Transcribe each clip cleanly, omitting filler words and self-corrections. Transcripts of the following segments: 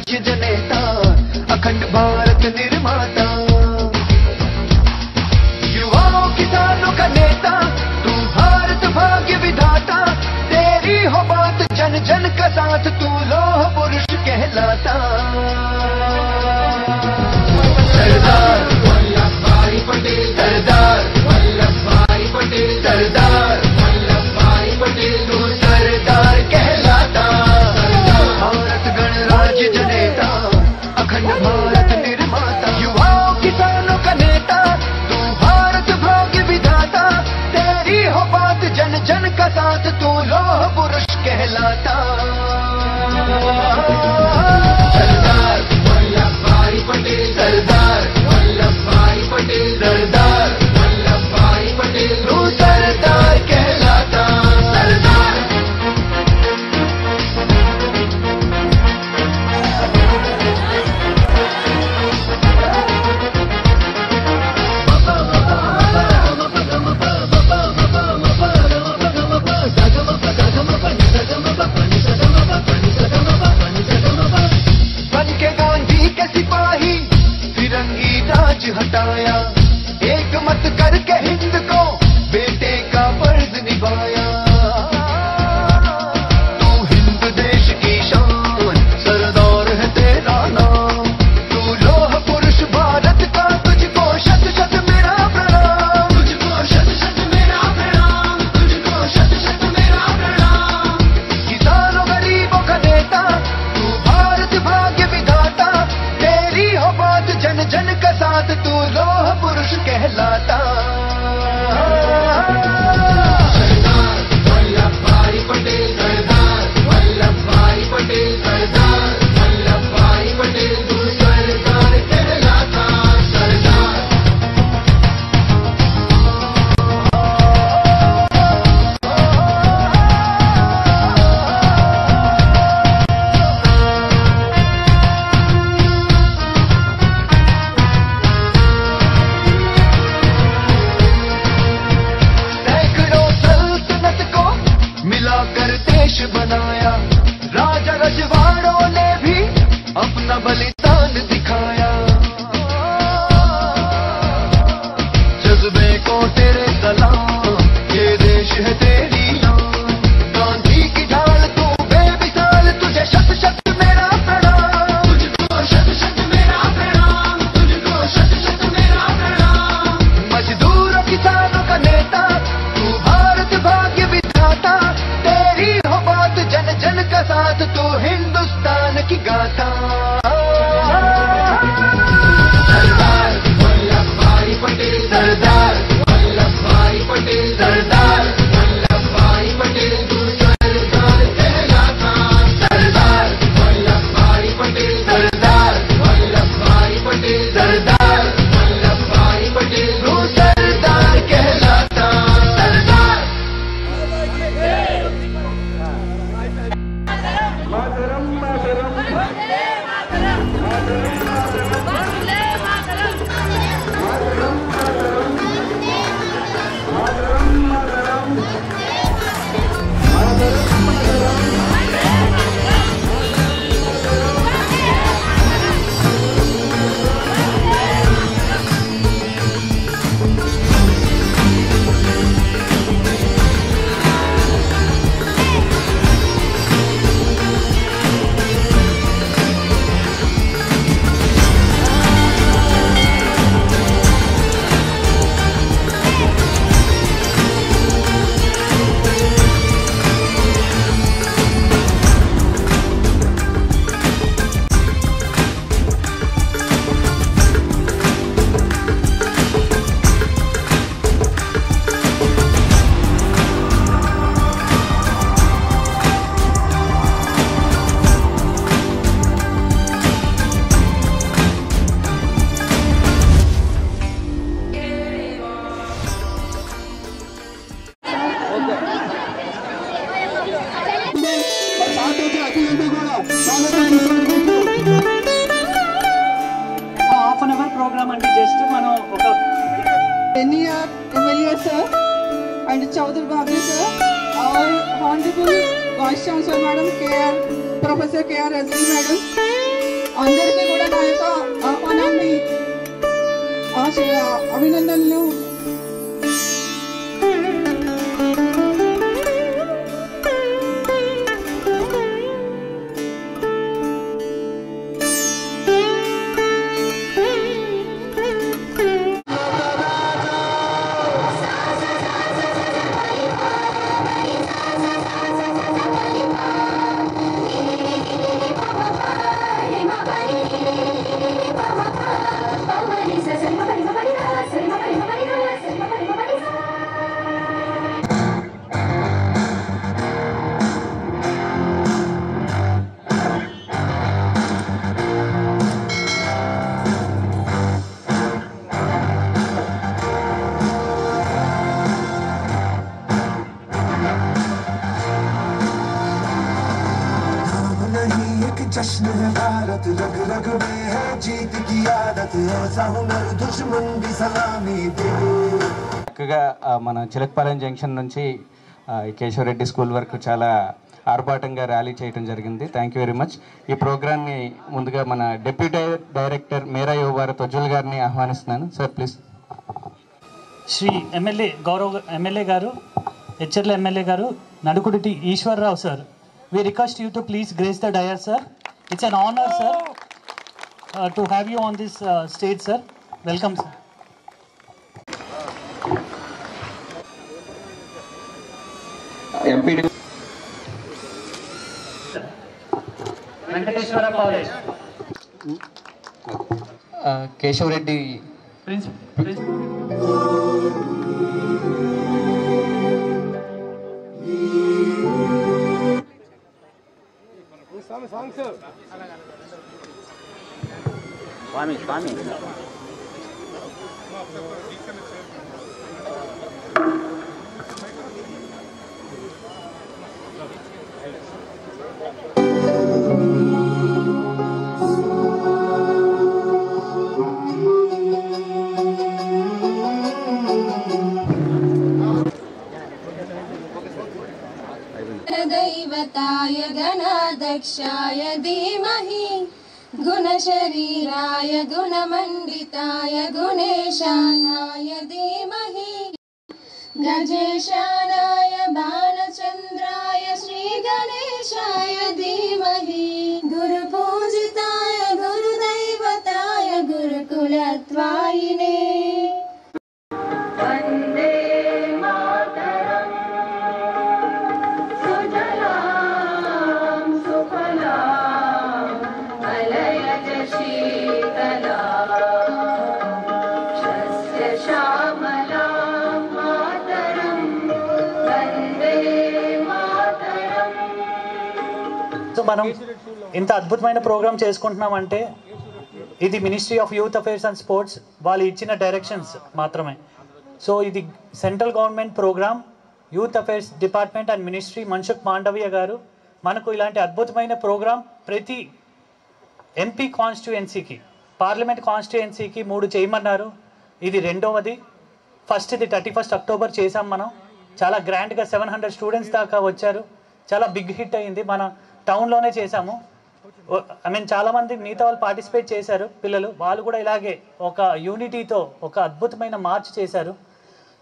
गणराज्य जनेता, अखंड भारत निर्माता, युवाओं किसानों का नेता, तू भारत भाग्य विधाता, तेरी हो बात जन जन का साथ, तू लोह पुरुष कहलाता। सरदार वल्लभ भाई पटेल, सरदार वल्लभ भाई पटेल, सरदार वल्लभ भाई पटेल, तू सरदार कहलाता। भारत गणराज्य जनेता, अखंड भारत निर्माता, युवाओं किसानों का नेता, तू भारत भाग्य विधाता, तेरी हो बात जन जन का साथ, तू लोह पुरुष कहलाता। सरदार वल्लभ भाई पटेल, सरदार वल्लभ भाई पटेल, सरदार वल्लभ भाई पटेल, तू सरदार कहलाता। सरदार बन के गांधी के सिपाही फिरंगी राज हटाया, एक मत करके हिंद को बेटे का फर्ज निभाया। तू हिंद देश की शान, सरदार है तेरा नाम, तू लोह पुरुष भारत का, तुझको शत शत मेरा प्रणाम, तुझको शत शत मेरा प्रणाम, तुझको शत शत मेरा प्रणाम। किसानों गरीबों का नेता, तू भारत भाग्य विधाता, तेरी हो बात जन जन का साथ, तू लोह पुरुष कहलाता। सरदार वल्लभ भाई पटेल, सरदार वल्लभ भाई पटेल, सरदार वल्लभ भाई पटेल, तू सरदार कहलाता। सरदार అందరికీ కూడా నా యొక్క ఆహ్వానాన్ని అభినందనలు. जश्न है भारत, रग रग में है जीत की आदत, ऐसा हुनर दुश्मन भी सलामी दे. చక్కగా మన చిలకపాలెం జంక్షన్ నుంచి కేశవరెడ్డి స్కూల్ వరకు చాలా ఆర్భాటంగా ర్యాలీ చేయడం జరిగింది. Thank you very much. ఈ ప్రోగ్రామ్ని ముందుగా మన డిప్యూటీ డైరెక్టర్ మేరా యువ భారత్ ఉజ్వల్ గారిని ఆహ్వానిస్తున్నాను. Sir please. శ్రీ ఎమ్మెల్యే గౌరవ ఎమ్మెల్యే గారు, హెచ్చర్ల ఎమ్మెల్యే గారు Nadukudi Eswar Rao sir, we request you to please grace the dais, sir. It's an honor, sir, to have you on this stage, sir. Welcome, sir. MPD Venkateshwara College. Keshava Reddy Principal. స్వామి दैवताय गणाध्यक्षाय धीमहि गुणशरीराय गुणमण्डिताय गुणेशानाय धीमहि गजेशानाय बालचन्द्राय श्रीगणेशाय धीमहि गुरुपूजिताय गुरुदैवताय गुरुकुलत्वायिने वन्दे సో మనం ఇంత అద్భుతమైన ప్రోగ్రామ్ చేసుకుంటున్నామంటే ఇది ministry of youth affairs and sports వాళ్ళు ఇచ్చిన డైరెక్షన్స్ మాత్రమే. సో ఇది central government programme, youth affairs department and ministry Mansukh Mandaviya గారు మనకు ఇలాంటి అద్భుతమైన ప్రోగ్రామ్ ప్రతి ఎంపీ కాన్స్టిట్యుయెన్సీకి, పార్లమెంట్ కాన్స్టిట్యుయెన్సీకి 3 చేయమన్నారు. ఇది రెండవది. ఫస్ట్ది 31 అక్టోబర్ చేసాం మనం. చాలా గ్రాండ్గా 700 స్టూడెంట్స్ దాకా వచ్చారు. చాలా బిగ్ హిట్ అయింది. మన టౌన్లోనే చేశాము. చాలామంది మిగతా వాళ్ళు పార్టిసిపేట్ చేశారు పిల్లలు. వాళ్ళు కూడా ఇలాగే ఒక యూనిటీతో ఒక అద్భుతమైన మార్చ్ చేశారు.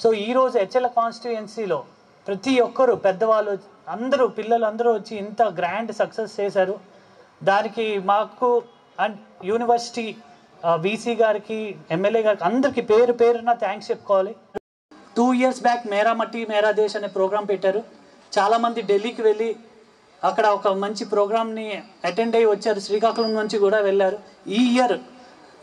సో ఈరోజు హెచ్ఎల్ కాన్స్టిట్యుయెన్సీలో ప్రతి ఒక్కరు పెద్దవాళ్ళు అందరూ పిల్లలు అందరూ వచ్చి ఇంత గ్రాండ్ సక్సెస్ చేశారు. దానికి మాకు అండ్ యూనివర్సిటీ వీసీ గారికి, ఎమ్మెల్యే గారికి అందరికీ పేరు పేరున థ్యాంక్స్ చెప్పుకోవాలి. 2 years బ్యాక్ మేరా మట్టి మేరా దేశ్ అనే ప్రోగ్రాం పెట్టారు. చాలామంది ఢిల్లీకి వెళ్ళి అక్కడ ఒక మంచి ప్రోగ్రామ్ని అటెండ్ అయ్యి వచ్చారు. శ్రీకాకుళం నుంచి కూడా వెళ్ళారు. ఈ ఇయర్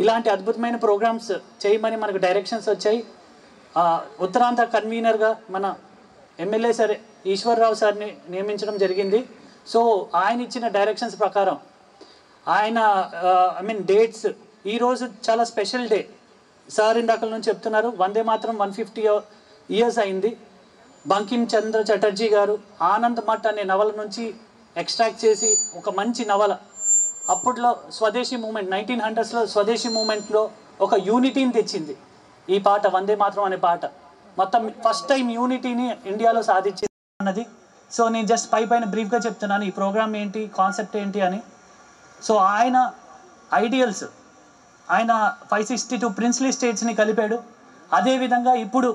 ఇలాంటి అద్భుతమైన ప్రోగ్రామ్స్ చేయమని మనకు డైరెక్షన్స్ వచ్చాయి. ఉత్తరాంధ్ర కన్వీనర్గా మన ఎమ్మెల్యే సార్ ఈశ్వర్రావు సార్ని నియమించడం జరిగింది. సో ఆయన ఇచ్చిన డైరెక్షన్స్ ప్రకారం ఆయన డేట్స్ ఈరోజు చాలా స్పెషల్ డే. సార్ ఇందాక నుంచి చెప్తున్నారు వందే మాత్రం 150 years అయింది. బంకిం చంద్ర చటర్జీ గారు ఆనంద్ మఠ్ అనే నవల నుంచి ఎక్స్ట్రాక్ట్ చేసి ఒక మంచి నవల, అప్పట్లో స్వదేశీ మూమెంట్ 1900sలో స్వదేశీ మూమెంట్లో ఒక యూనిటీని తెచ్చింది ఈ పాట, వందే మాత్రం అనే పాట. మొత్తం ఫస్ట్ టైం యూనిటీని ఇండియాలో సాధించింది అన్నది. సో నేను జస్ట్ పైన బ్రీఫ్గా చెప్తున్నాను ఈ ప్రోగ్రామ్ ఏంటి, కాన్సెప్ట్ ఏంటి అని. సో ఆయన ఐడియల్స్ ఆయన 562 ప్రిన్స్లీ స్టేట్స్ని కలిపాడు. అదేవిధంగా ఇప్పుడు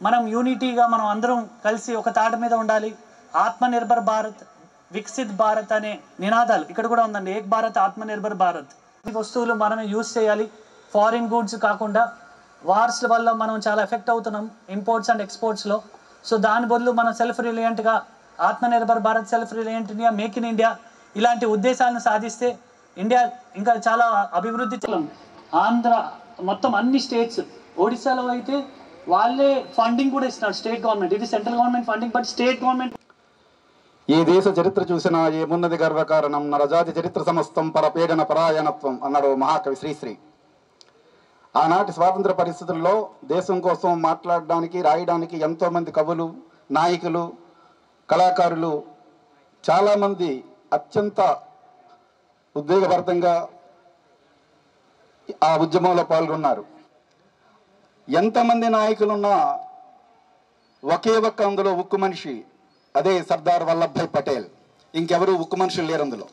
మనం యూనిటీగా మనం అందరం కలిసి ఒక తాట మీద ఉండాలి. ఆత్మనిర్భర్ భారత్, వికసిత్ భారత్ అనే నినాదాలు ఇక్కడ కూడా ఉందండి. ఏక్ భారత్, ఆత్మనిర్భర్ భారత్. ఈ వస్తువులు మనమే యూజ్ చేయాలి, ఫారిన్ గూడ్స్ కాకుండా. వార్స్ వల్ల మనం చాలా ఎఫెక్ట్ అవుతున్నాం ఇంపోర్ట్స్ అండ్ ఎక్స్పోర్ట్స్లో. సో దాని బదులు మనం సెల్ఫ్ రిలయంట్గా Atmanirbhar Bharat, self reliant India, make in India ఇలాంటి ఉద్దేశాలను సాధిస్తే ఇండియా ఇంకా చాలా అభివృద్ధి. ఆంధ్ర మొత్తం అన్ని స్టేట్స్, ఒడిశాలో అయితే వాళ్ళే ఫండింగ్ కూడా ఇస్తున్నారు స్టేట్ గవర్నమెంట్. ఇది central government funding, but state government. ఈ దేశ చరిత్ర చూసినా ఏమున్నది గర్వకారణం, నరజాతి చరిత్ర సమస్తం పరపీడన పరాయణత్వం అన్నాడు మహాకవి శ్రీశ్రీ. ఆనాటి స్వాతంత్ర పరిస్థితుల్లో దేశం కోసం మాట్లాడడానికి, రాయడానికి ఎంతోమంది కవులు, నాయకులు, కళాకారులు చాలామంది అత్యంత ఉద్వేగభరితంగా ఆ ఉద్యమంలో పాల్గొన్నారు. ఎంతమంది నాయకులున్నా ఒకే ఒక్క అందులో ఉక్కు మనిషి, అదే సర్దార్ వల్లభాయ్ పటేల్. ఇంకెవరు ఉక్కు మనుషులు లేరు అందులో.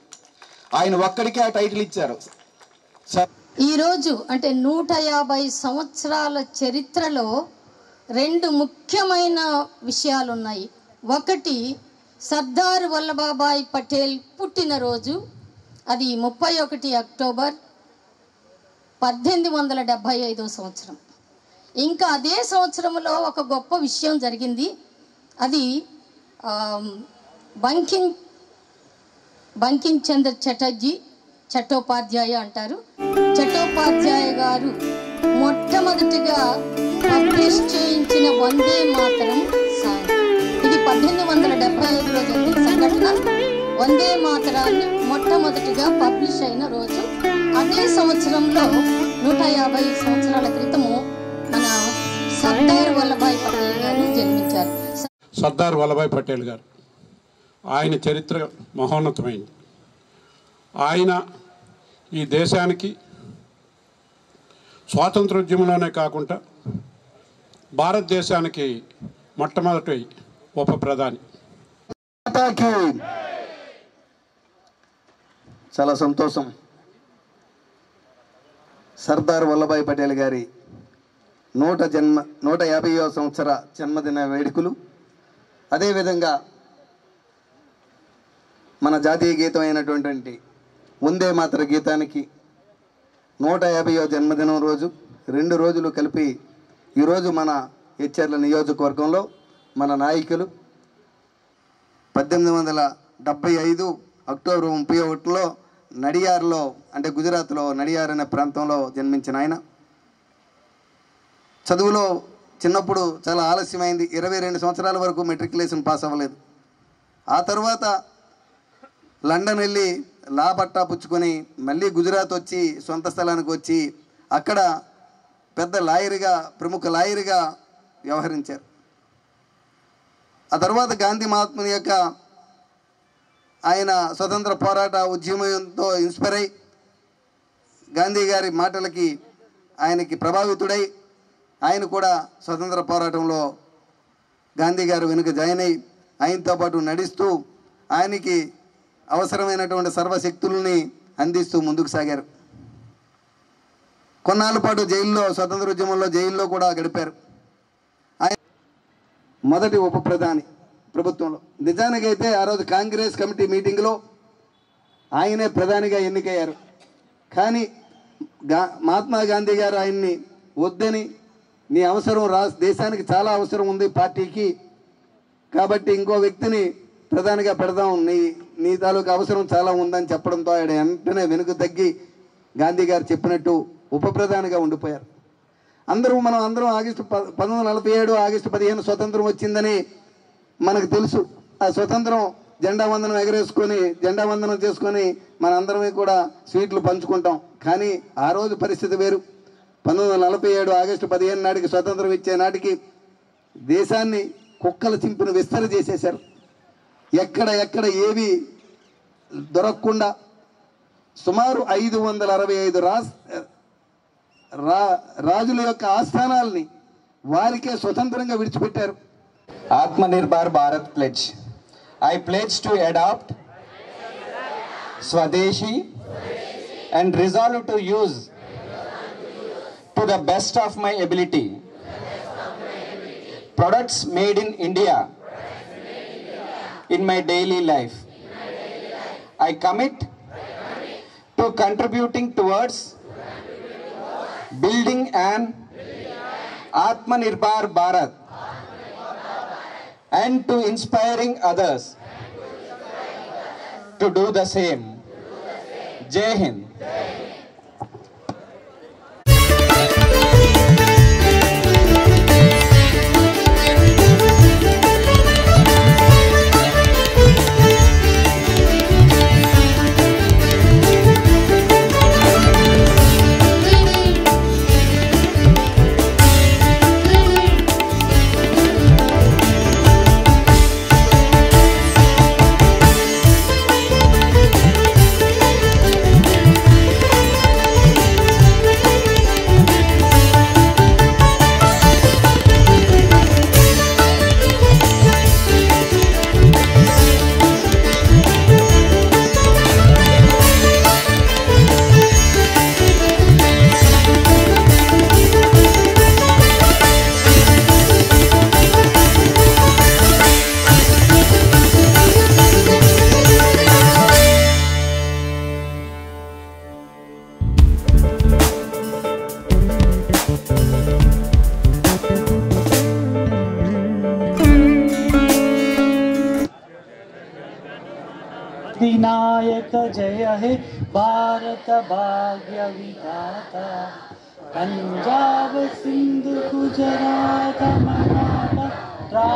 ఆయన ఒక్కడికే ఆ టైటిల్ ఇచ్చారు. ఈరోజు అంటే 150 సంవత్సరాల చరిత్రలో 2 ముఖ్యమైన విషయాలు ఉన్నాయి. ఒకటి సర్దార్ వల్లభాయ్ పటేల్ పుట్టినరోజు, అది 31 అక్టోబర్ 1875 సంవత్సరం. ఇంకా అదే సంవత్సరంలో ఒక గొప్ప విషయం జరిగింది. అది బంకిం చంద్ర చట్టోపాధ్యాయ అంటారు. చట్టోపాధ్యాయ గారు మొట్టమొదటిగా పబ్లిష్ చేయించిన వందే మాతరం సాంగ్. ఇది 1875లో జరిగిన సంఘటన. వందే మాతరాన్ని మొట్టమొదటిగా పబ్లిష్ అయిన రోజు. అదే సంవత్సరంలో 150 సంవత్సరాల క్రితము మన సర్దార్ వల్లభాయ్ పటేల్ గారు జన్మించారు. సర్దార్ వల్లభాయ్ పటేల్ గారు, ఆయన చరిత్ర మహోన్నతమైంది. ఆయన ఈ దేశానికి స్వాతంత్రోద్యమంలోనే కాకుండా భారతదేశానికి మొట్టమొదటి ఉప ప్రధాని. చాలా సంతోషం. సర్దార్ వల్లభాయ్ పటేల్ గారి 150వ సంవత్సర జన్మదిన వేడుకలు, అదేవిధంగా మన జాతీయ గీతం అయినటువంటి వందే మాతర గీతానికి 150వ జన్మదినం రోజు 2 రోజులు కలిపి ఈరోజు మన హెచ్ఆర్ల నియోజకవర్గంలో మన నాయకులు 1875 అక్టోబర్ 31లో నడియార్లో, అంటే గుజరాత్లో నడియార్ అనే ప్రాంతంలో జన్మించిన ఆయన. చదువులో చిన్నప్పుడు చాలా ఆలస్యమైంది. 22 సంవత్సరాల వరకు మెట్రికులేషన్ పాస్ అవ్వలేదు. ఆ తర్వాత లండన్ వెళ్ళి లా పట్టా పుచ్చుకొని మళ్ళీ గుజరాత్ వచ్చి సొంత స్థలానికి వచ్చి అక్కడ పెద్ద లాయర్గా, ప్రముఖ లాయర్గా వ్యవహరించారు. ఆ తర్వాత గాంధీ మహాత్ముని యొక్క ఆయన స్వతంత్ర పోరాట ఉద్యమంతో ఇన్స్పైర్ అయి గాంధీ గారి మాటలకి ఆయనకి ప్రభావితుడై ఆయన కూడా స్వతంత్ర పోరాటంలో గాంధీ గారు వెనుక జాయిన్ అయ్యి ఆయనతో పాటు నడుస్తూ ఆయనకి అవసరమైనటువంటి సర్వశక్తుల్ని అందిస్తూ ముందుకు సాగారు. కొన్నాళ్ళ పాటు జైల్లో, స్వతంత్ర ఉద్యమంలో జైల్లో కూడా గడిపారు. ఆయన మొదటి ఉప ప్రధాని ప్రభుత్వంలో. నిజానికైతే ఆ రోజు కాంగ్రెస్ కమిటీ మీటింగ్లో ఆయనే ప్రధానిగా ఎన్నికయ్యారు. కానీ మహాత్మా గాంధీ గారు ఆయన్ని వద్దని, నీ అవసరం దేశానికి చాలా అవసరం ఉంది పార్టీకి, కాబట్టి ఇంకో వ్యక్తిని ప్రధానిగా పెడదాం, నీ తాలూకు అవసరం చాలా ఉందని చెప్పడంతో ఆయన వెంటనే వెనుక తగ్గి గాంధీ గారు చెప్పినట్టు ఉప ప్రధానిగా ఉండిపోయారు. మనం అందరం 1947 ఆగస్టు 15 స్వతంత్రం వచ్చిందని మనకు తెలుసు. ఆ స్వతంత్రం జెండా వందనం ఎగరేసుకొని, జెండా వందనం చేసుకొని మనందరమే కూడా స్వీట్లు పంచుకుంటాం. కానీ ఆ రోజు పరిస్థితి వేరు. 1947 ఆగస్టు 15 నాటికి స్వతంత్రం ఇచ్చే నాటికి దేశాన్ని కుక్కల చింపిన విస్తర చేసేశారు. ఎక్కడ ఏవి దొరకకుండా సుమారు 565 రాజుల యొక్క ఆస్థానాల్ని వారికే స్వతంత్రంగా విడిచిపెట్టారు. Atmanirbhar Bharat pledge. I pledge to adopt Swadeshi and resolve to use to the best of my ability products made in India in my daily life. I commit to contributing towards building an Atmanirbhar Bharat and to inspiring others to do the same. Jai Hind. Vinayak जय हे भारत भाग्य विधाता पंजाब सिंधु गुजरात मराठा